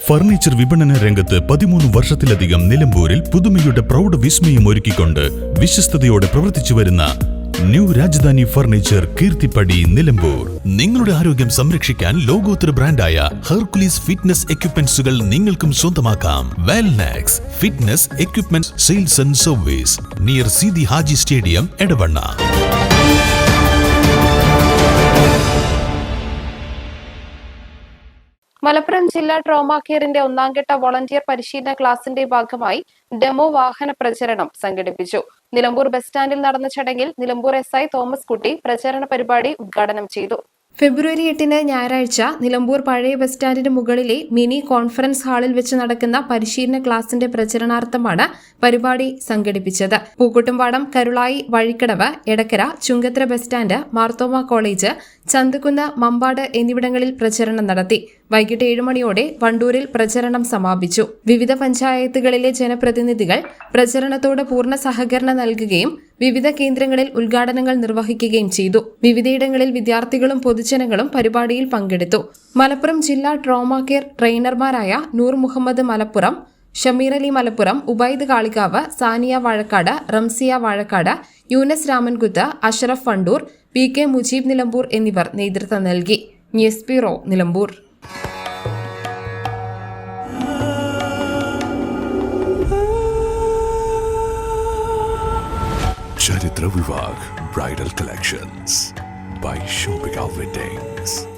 Furniture വിപണന രംഗത്ത് 13 വർഷത്തിലധികം നിലമ്പൂരിൽ പുതുമയുടെ പ്രൗഢ വിസ്മയം ഒരുക്കിക്കൊണ്ട് വിശ്വസ്തയോടെ പ്രവർത്തിച്ചു വരുന്ന ന്യൂ രാജധാനി ഫർണിച്ചർ കീർത്തിപ്പടി നിലമ്പൂർ. നിങ്ങളുടെ ആരോഗ്യം സംരക്ഷിക്കാൻ ലോകോത്തര ബ്രാൻഡായ ഹെർക്കുലീസ് ഫിറ്റ്നസ് എക്യുപ്മെന്റ്സുകൾ നിങ്ങൾക്കും സ്വന്തമാക്കാം. Wellnex fitness equipment sales and service near Seethi Haji stadium, Edavanna. Malappuram ജില്ലാ ട്രോമാ കെയറിന്റെ ഒന്നാംഘട്ട വോളണ്ടിയർ പരിശീലന ക്ലാസിന്റെ ഭാഗമായി ഡെമോ വാഹന പ്രചരണം സംഘടിപ്പിച്ചു. നിലമ്പൂർ ബസ് സ്റ്റാൻഡിൽ നടന്ന ചടങ്ങിൽ നിലമ്പൂർ SI തോമസ് കുട്ടി പ്രചരണ പരിപാടി ഉദ്ഘാടനം ചെയ്തു. ഫെബ്രുവരി 8 ഞായറാഴ്ച നിലമ്പൂർ പഴയ ബസ് സ്റ്റാൻഡിന് മുകളിലെ മിനി കോൺഫറൻസ് ഹാളിൽ വെച്ച് നടക്കുന്ന പരിശീലന ക്ലാസിന്റെ പ്രചരണാർത്ഥമാണ് പരിപാടി സംഘടിപ്പിച്ചത്. Pookkottumpadam, Karulai, Vazhikkadavu, Edakkara, Chungathara bus stand, Marthoma college, Chanthakkunnu, Mampad എന്നിവിടങ്ങളിൽ പ്രചരണം നടത്തി. വൈകിട്ട് 7 മണിയോടെ വണ്ടൂരിൽ പ്രചരണം സമാപിച്ചു. വിവിധ പഞ്ചായത്തുകളിലെ ജനപ്രതിനിധികൾ പ്രചരണത്തോട് പൂർണ്ണ സഹകരണം നൽകുകയും വിവിധ കേന്ദ്രങ്ങളിൽ ഉദ്ഘാടനങ്ങൾ നിർവഹിക്കുകയും ചെയ്തു. വിവിധയിടങ്ങളിൽ വിദ്യാർത്ഥികളും പൊതുജനങ്ങളും പരിപാടിയിൽ പങ്കെടുത്തു. മലപ്പുറം ജില്ലാ ട്രോമാ കെയർ ട്രെയിനർമാരായ നൂർ മുഹമ്മദ് മലപ്പുറം, ഷമീർ അലി മലപ്പുറം, ഉബൈദ് കാളികാവ്, സാനിയ വാഴക്കാട്, റംസിയ വാഴക്കാട്, യൂനസ് രാമൻകുത്ത്, അഷറഫ് വണ്ടൂർ, PK മുജീബ് നിലമ്പൂർ എന്നിവർ നേതൃത്വം നൽകി. News bureau, Nilambur. Charitra Vivag Bridal Collections by Shobhika Weddings.